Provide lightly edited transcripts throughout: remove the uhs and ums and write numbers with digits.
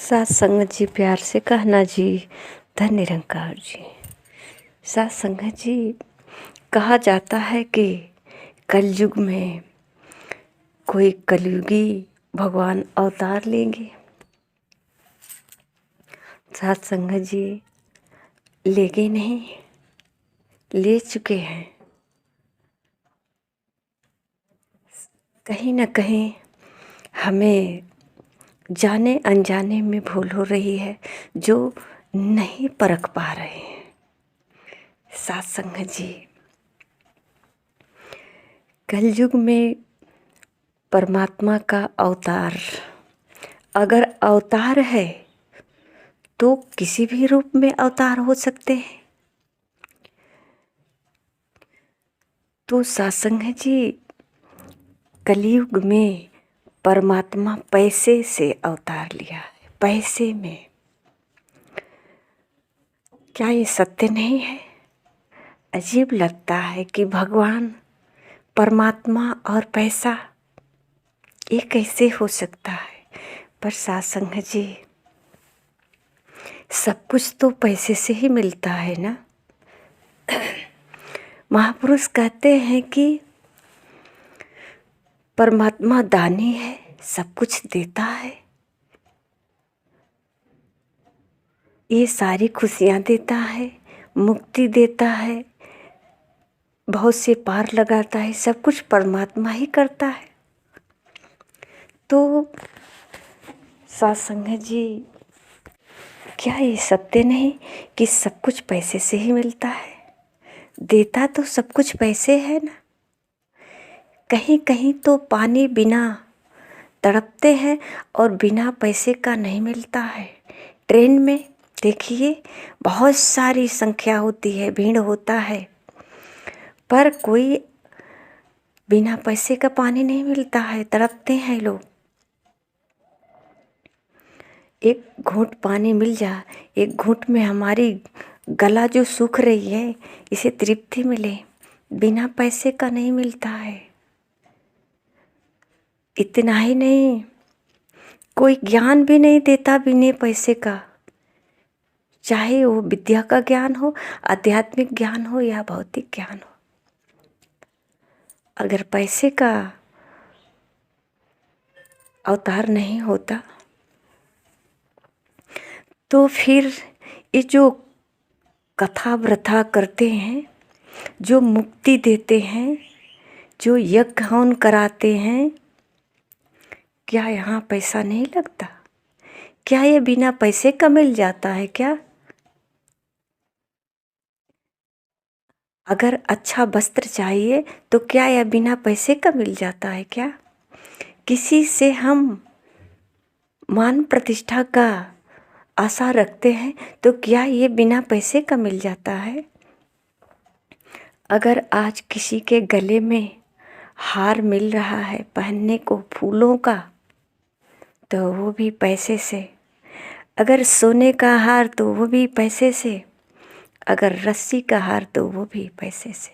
सात संगत जी प्यार से कहना जी, धन निरंकार जी। सात संगत जी, कहा जाता है कि कलयुग में कोई कलयुगी भगवान अवतार लेंगे। सात संगत जी लेंगे नहीं, ले चुके हैं। कहीं न कहीं हमें जाने अनजाने में भूल हो रही है, जो नहीं परख पा रहे हैं। सात संगत जी, कलयुग में परमात्मा का अवतार, अगर अवतार है तो किसी भी रूप में अवतार हो सकते हैं। तो सात संगत जी, कलयुग में परमात्मा पैसे से अवतार लिया है। पैसे में, क्या ये सत्य नहीं है? अजीब लगता है कि भगवान, परमात्मा और पैसा ये कैसे हो सकता है? पर सात संगत जी, सब कुछ तो पैसे से ही मिलता है ना। महापुरुष कहते हैं कि परमात्मा दानी है, सब कुछ देता है। ये सारी खुशियाँ देता है, मुक्ति देता है, बहुत से पार लगाता है, सब कुछ परमात्मा ही करता है। तो सात संगत जी, क्या ये सत्य नहीं कि सब कुछ पैसे से ही मिलता है? देता तो सब कुछ पैसे है ना। कहीं कहीं तो पानी बिना तड़पते हैं और बिना पैसे का नहीं मिलता है। ट्रेन में देखिए, बहुत सारी संख्या होती है, भीड़ होता है, पर कोई बिना पैसे का पानी नहीं मिलता है, तड़पते हैं लोग। एक घूंट पानी मिल जा, एक घूंट में हमारी गला जो सूख रही है, इसे तृप्ति मिले, बिना पैसे का नहीं मिलता है। इतना ही नहीं, कोई ज्ञान भी नहीं देता बिना पैसे का, चाहे वो विद्या का ज्ञान हो, आध्यात्मिक ज्ञान हो या भौतिक ज्ञान हो। अगर पैसे का अवतार नहीं होता तो फिर ये जो कथा व्रथा करते हैं, जो मुक्ति देते हैं, जो यज्ञ हवन कराते हैं, क्या यहाँ पैसा नहीं लगता? क्या ये बिना पैसे का मिल जाता है क्या? अगर अच्छा वस्त्र चाहिए तो क्या यह बिना पैसे का मिल जाता है क्या? किसी से हम मान प्रतिष्ठा का आशा रखते हैं तो क्या ये बिना पैसे का मिल जाता है? अगर आज किसी के गले में हार मिल रहा है पहनने को फूलों का, तो वो भी पैसे से। अगर सोने का हार तो वो भी पैसे से, अगर रस्सी का हार तो वो भी पैसे से।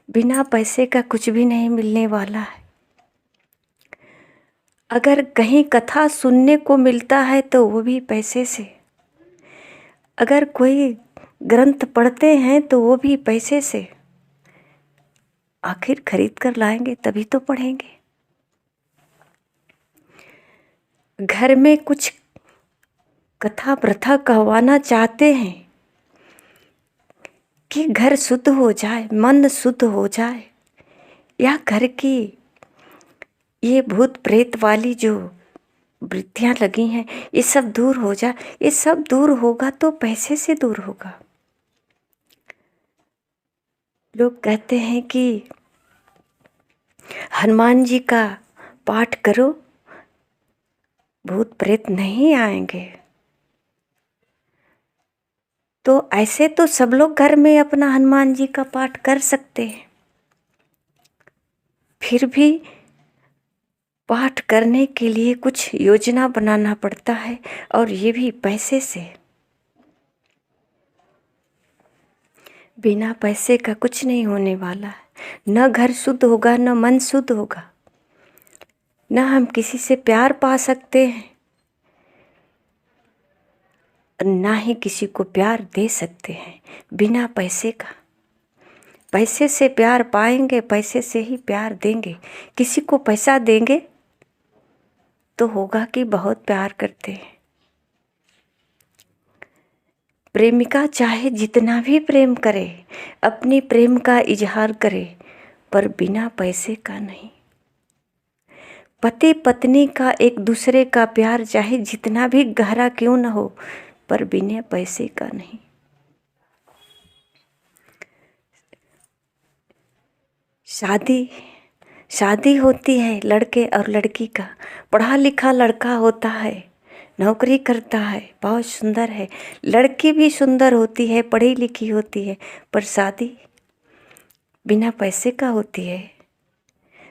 बिना पैसे का कुछ भी नहीं मिलने वाला है। अगर कहीं कथा सुनने को मिलता है तो वो भी पैसे से। अगर कोई ग्रंथ पढ़ते हैं तो वो भी पैसे से। आखिर खरीद कर लाएंगे तभी तो पढ़ेंगे। घर में कुछ कथा प्रथा कहवाना चाहते हैं कि घर शुद्ध हो जाए, मन शुद्ध हो जाए, या घर की ये भूत प्रेत वाली जो वृत्तियाँ लगी हैं ये सब दूर हो जाए। ये सब दूर होगा तो पैसे से दूर होगा। लोग कहते हैं कि हनुमान जी का पाठ करो, भूत प्रेत नहीं आएंगे। तो ऐसे तो सब लोग घर में अपना हनुमान जी का पाठ कर सकते हैं, फिर भी पाठ करने के लिए कुछ योजना बनाना पड़ता है, और ये भी पैसे से। बिना पैसे का कुछ नहीं होने वाला है। न घर शुद्ध होगा, न मन शुद्ध होगा, न हम किसी से प्यार पा सकते हैं, ना ही किसी को प्यार दे सकते हैं बिना पैसे का। पैसे से प्यार पाएंगे, पैसे से ही प्यार देंगे। किसी को पैसा देंगे तो होगा कि बहुत प्यार करते हैं। प्रेमिका चाहे जितना भी प्रेम करे, अपनी प्रेम का इजहार करे, पर बिना पैसे का नहीं। पति पत्नी का एक दूसरे का प्यार चाहे जितना भी गहरा क्यों न हो, पर बिना पैसे का नहीं। शादी होती है लड़के और लड़की का। पढ़ा लिखा लड़का होता है, नौकरी करता है, बहुत सुंदर है। लड़की भी सुंदर होती है, पढ़ी लिखी होती है, पर शादी बिना पैसे का होती है।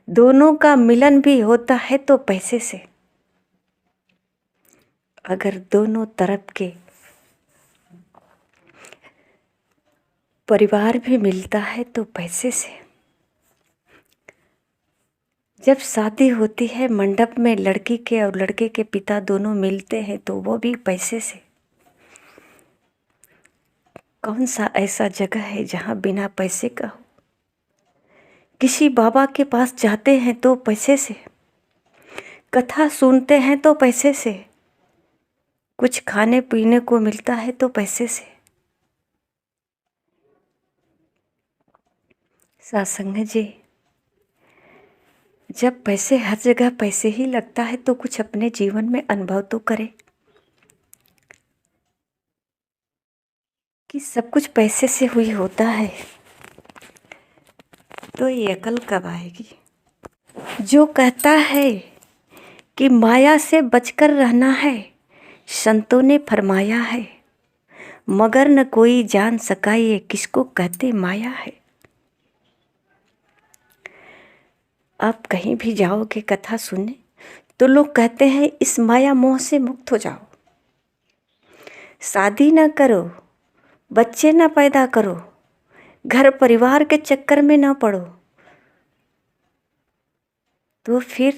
दोनों का मिलन भी होता है तो पैसे से। अगर दोनों तरफ के परिवार भी मिलता है तो पैसे से। जब शादी होती है मंडप में, लड़की के और लड़के के पिता दोनों मिलते हैं तो वो भी पैसे से। कौन सा ऐसा जगह है जहाँ बिना पैसे का हो? किसी बाबा के पास जाते हैं तो पैसे से, कथा सुनते हैं तो पैसे से, कुछ खाने पीने को मिलता है तो पैसे से। सत्संग जी, जब पैसे हर जगह पैसे ही लगता है तो कुछ अपने जीवन में अनुभव तो करें कि सब कुछ पैसे से हुई होता है, तो ये अकल कब आएगी? जो कहता है कि माया से बचकर रहना है, संतों ने फरमाया है, मगर न कोई जान सका ये किसको कहते माया है। आप कहीं भी जाओगे कथा सुनने तो लोग कहते हैं इस माया मोह से मुक्त हो जाओ, शादी ना करो, बच्चे ना पैदा करो, घर परिवार के चक्कर में ना पड़ो। तो फिर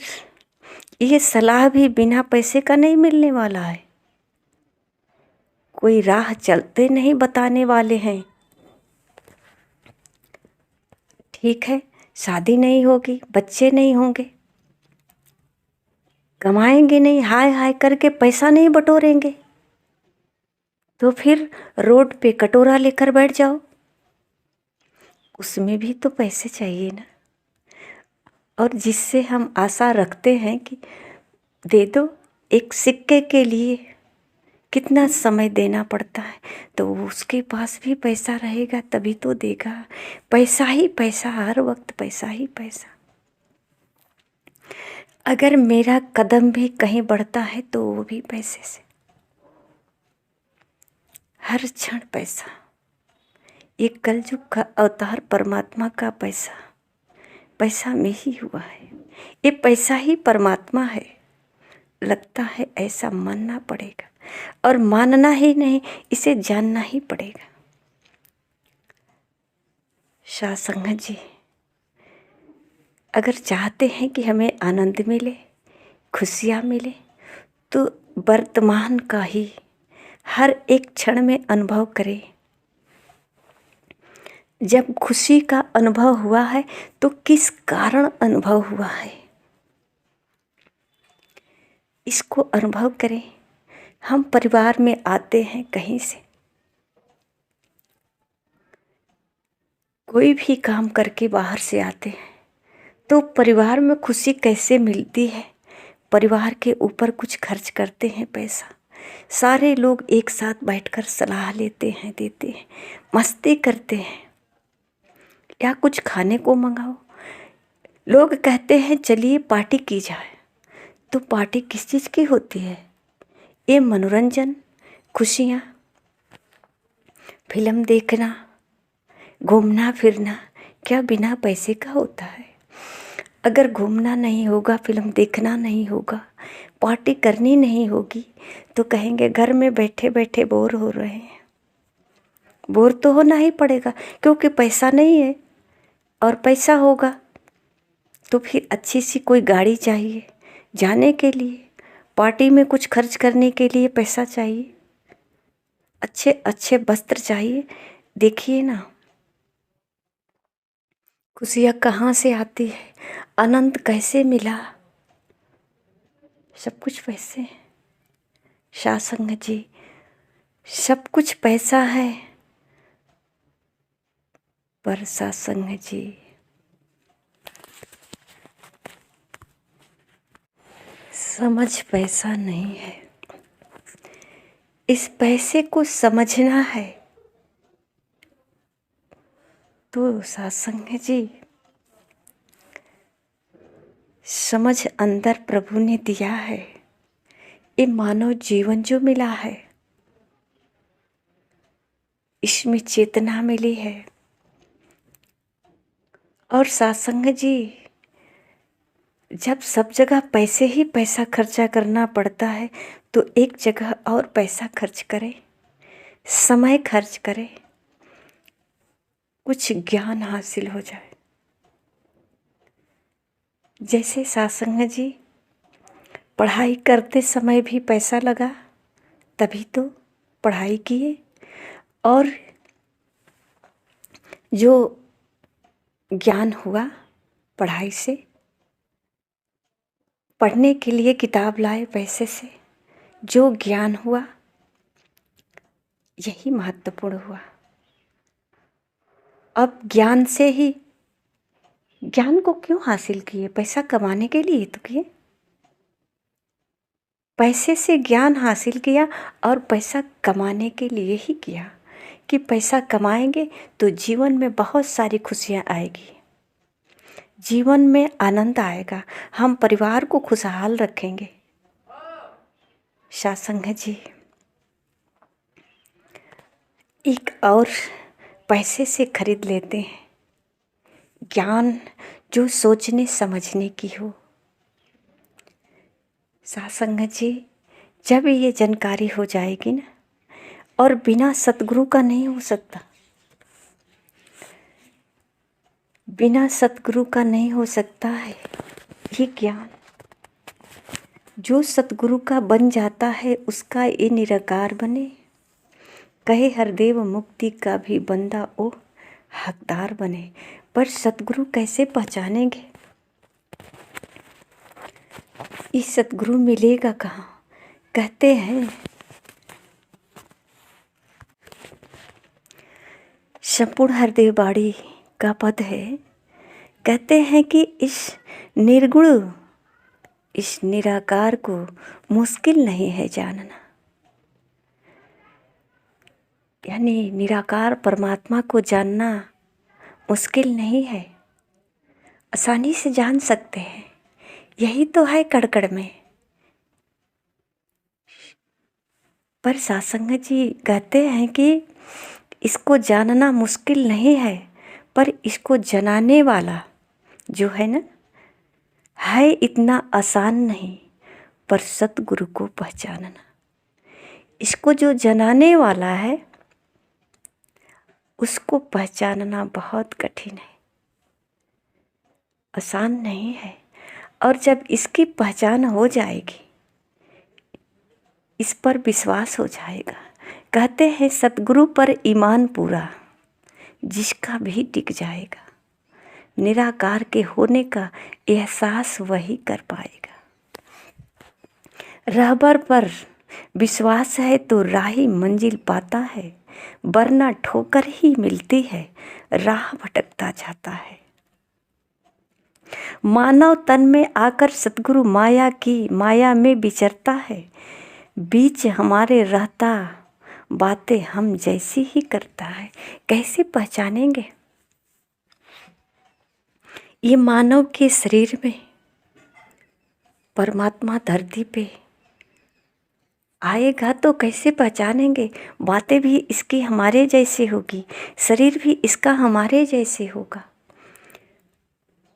ये सलाह भी बिना पैसे का नहीं मिलने वाला है। कोई राह चलते नहीं बताने वाले हैं। ठीक है, शादी नहीं होगी, बच्चे नहीं होंगे, कमाएंगे नहीं, हाय हाय करके पैसा नहीं बटोरेंगे, तो फिर रोड पे कटोरा लेकर बैठ जाओ, उसमें भी तो पैसे चाहिए ना। और जिससे हम आशा रखते हैं कि दे दो, एक सिक्के के लिए कितना समय देना पड़ता है, तो उसके पास भी पैसा रहेगा तभी तो देगा। पैसा ही पैसा, हर वक्त पैसा ही पैसा। अगर मेरा कदम भी कहीं बढ़ता है तो वो भी पैसे से, हर क्षण पैसा। ये कलयुग का अवतार परमात्मा का पैसा, पैसा में ही हुआ है। ये पैसा ही परमात्मा है। लगता है ऐसा मानना पड़ेगा, और मानना ही नहीं, इसे जानना ही पड़ेगा। सत्संग जी, अगर चाहते हैं कि हमें आनंद मिले, खुशियाँ मिले, तो वर्तमान का ही हर एक क्षण में अनुभव करें। जब खुशी का अनुभव हुआ है तो किस कारण अनुभव हुआ है, इसको अनुभव करें। हम परिवार में आते हैं कहीं से, कोई भी काम करके बाहर से आते हैं, तो परिवार में खुशी कैसे मिलती है? परिवार के ऊपर कुछ खर्च करते हैं पैसा, सारे लोग एक साथ बैठकर सलाह लेते हैं, देते हैं, मस्ती करते हैं, या कुछ खाने को मंगाओ। लोग कहते हैं चलिए पार्टी की जाए, तो पार्टी किस चीज़ की होती है? ये मनोरंजन, खुशियाँ, फिल्म देखना, घूमना फिरना, क्या बिना पैसे का होता है? अगर घूमना नहीं होगा, फिल्म देखना नहीं होगा, पार्टी करनी नहीं होगी, तो कहेंगे घर में बैठे बैठे बोर हो रहे हैं। बोर तो होना ही पड़ेगा, क्योंकि पैसा नहीं है। और पैसा होगा तो फिर अच्छी सी कोई गाड़ी चाहिए जाने के लिए, पार्टी में कुछ खर्च करने के लिए पैसा चाहिए। अच्छे अच्छे वस्त्र चाहिए। देखिए ना, खुशियाँ कहाँ से आती है, आनंद कैसे मिला, सब कुछ पैसे हैं। सासंग जी, सब कुछ पैसा है, पर सासंग जी समझ पैसा नहीं है। इस पैसे को समझना है तो सासंग जी समझ अंदर प्रभु ने दिया है। ये मानव जीवन जो मिला है, इसमें चेतना मिली है। और सासंग जी, जब सब जगह पैसे ही पैसा खर्चा करना पड़ता है तो एक जगह और पैसा खर्च करें, समय खर्च करें, कुछ ज्ञान हासिल हो जाए। जैसे सासंग जी पढ़ाई करते समय भी पैसा लगा, तभी तो पढ़ाई किए। और जो ज्ञान हुआ पढ़ाई से, पढ़ने के लिए किताब लाए पैसे से, जो ज्ञान हुआ यही महत्वपूर्ण हुआ। अब ज्ञान से ही, ज्ञान को क्यों हासिल किए? पैसा कमाने के लिए तो किए। पैसे से ज्ञान हासिल किया और पैसा कमाने के लिए ही किया कि पैसा कमाएंगे तो जीवन में बहुत सारी खुशियाँ आएगी, जीवन में आनंद आएगा, हम परिवार को खुशहाल रखेंगे। सासंग जी, एक और पैसे से खरीद लेते हैं ज्ञान जो सोचने समझने की हो। सासंग जी, जब ये जानकारी हो जाएगी ना, और बिना सतगुरु का नहीं हो सकता, बिना सतगुरु का नहीं हो सकता है ये ज्ञान। जो सतगुरु का बन जाता है उसका ये निराकार बने। कहे हरदेव मुक्ति का भी बंदा ओ हकदार बने। पर सतगुरु कैसे पहचानेंगे? ये सतगुरु मिलेगा कहाँ? कहते हैं संपूर्ण हरदेव बाड़ी का पद है, कहते हैं कि इस निर्गुण, इस निराकार को मुश्किल नहीं है जानना। यानी निराकार परमात्मा को जानना मुश्किल नहीं है, आसानी से जान सकते हैं। यही तो है कड़कड़ में। पर सासंग जी कहते हैं कि इसको जानना मुश्किल नहीं है, पर इसको जनाने वाला जो है ना, है इतना आसान नहीं। पर सतगुरु को पहचानना, इसको जो जनाने वाला है उसको पहचानना बहुत कठिन है, आसान नहीं है। और जब इसकी पहचान हो जाएगी, इस पर विश्वास हो जाएगा। कहते हैं सतगुरु पर ईमान पूरा जिसका भी टिक जाएगा, निराकार के होने का एहसास वही कर पाएगा। रहबर पर विश्वास है तो राही मंजिल पाता है, वरना ठोकर ही मिलती है, राह भटकता जाता है। मानव तन में आकर सतगुरु माया की माया में विचरता है, बीच हमारे रहता बातें हम जैसी ही करता है। कैसे पहचानेंगे? ये मानव के शरीर में परमात्मा धरती पे आएगा तो कैसे पहचानेंगे? बातें भी इसकी हमारे जैसे होगी, शरीर भी इसका हमारे जैसे होगा,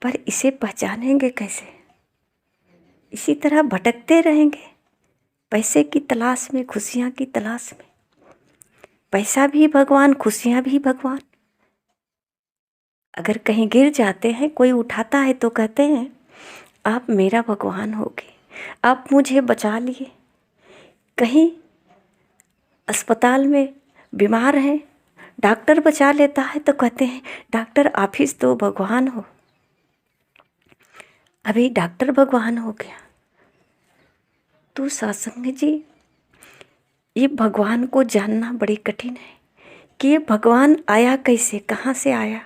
पर इसे पहचानेंगे कैसे? इसी तरह भटकते रहेंगे पैसे की तलाश में, खुशियाँ की तलाश में। पैसा भी भगवान, खुशियाँ भी भगवान। अगर कहीं गिर जाते हैं, कोई उठाता है तो कहते हैं आप मेरा भगवान होगे, आप मुझे बचा लिए। कहीं अस्पताल में बीमार हैं, डॉक्टर बचा लेता है तो कहते हैं डॉक्टर आप ही तो भगवान हो। अभी डॉक्टर भगवान हो गया। तो सत्संग जी, ये भगवान को जानना बड़ी कठिन है कि ये भगवान आया कैसे, कहाँ से आया,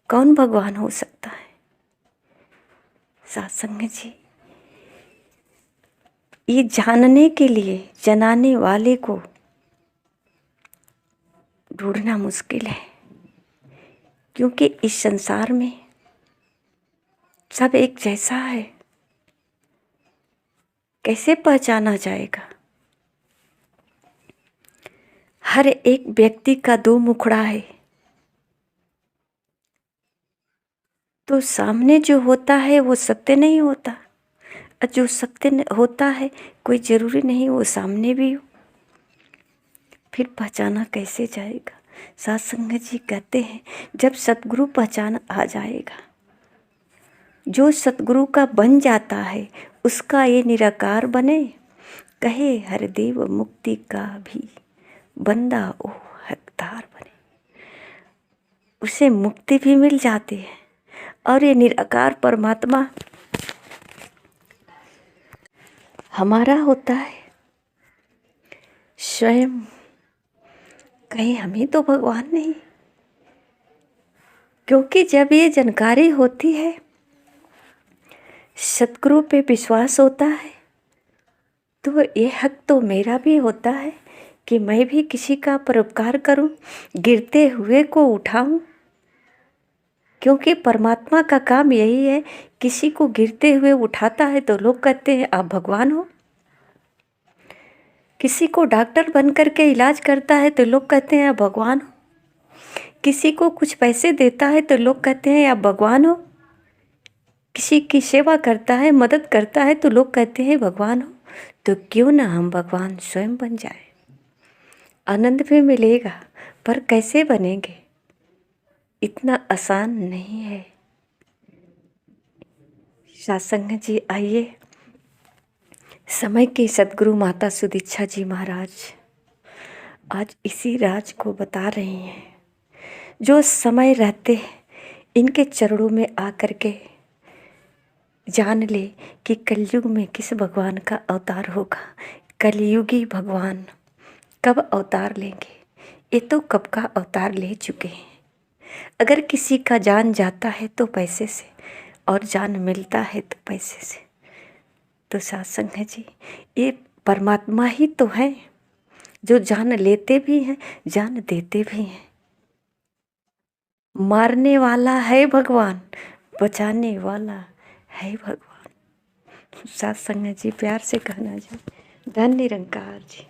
कौन भगवान हो सकता है। सत्संग जी, ये जानने के लिए जनाने वाले को ढूंढना मुश्किल है, क्योंकि इस संसार में सब एक जैसा है, कैसे पहचाना जाएगा। हर एक व्यक्ति का दो मुखड़ा है, तो सामने जो होता है वो सत्य नहीं होता, और जो सत्य होता है कोई जरूरी नहीं वो सामने भी हो। फिर पहचाना कैसे जाएगा। सत्संग जी कहते हैं जब सतगुरु पहचान आ जाएगा, जो सतगुरु का बन जाता है उसका ये निराकार बने, कहे हरदेव मुक्ति का भी बंदा ओ हकदार बने। उसे मुक्ति भी मिल जाती है और ये निराकार परमात्मा हमारा होता है स्वयं। कहीं हम ही तो भगवान नहीं, क्योंकि जब ये जानकारी होती है, सतगुरु पे विश्वास होता है, तो ये हक तो मेरा भी होता है कि मैं भी किसी का परोपकार करूं, गिरते हुए को उठाऊं। क्योंकि परमात्मा का काम यही है, किसी को गिरते हुए उठाता है तो लोग कहते हैं आप भगवान हो। किसी को डॉक्टर बन करके इलाज करता है तो लोग कहते हैं आप भगवान हो। किसी को कुछ पैसे देता है तो लोग कहते हैं आप भगवान हो। किसी की सेवा करता है, मदद करता है तो लोग कहते हैं भगवान हो। तो क्यों ना हम भगवान स्वयं बन जाए, आनंद भी मिलेगा। पर कैसे बनेंगे, इतना आसान नहीं है। सत्संग जी आइए, समय के सदगुरु माता सुदीक्षा जी महाराज आज इसी राज को बता रही हैं। जो समय रहते इनके चरणों में आकर के जान ले कि कलयुग में किस भगवान का अवतार होगा। कलयुगी भगवान कब अवतार लेंगे, ये तो कब का अवतार ले चुके हैं। अगर किसी का जान जाता है तो पैसे से, और जान मिलता है तो पैसे से। तो सत्संग जी, ये परमात्मा ही तो है जो जान लेते भी हैं, जान देते भी हैं। मारने वाला है भगवान, बचाने वाला है भगवान। सत्संग जी, प्यार से कहना जी, धन्य निरंकार जी।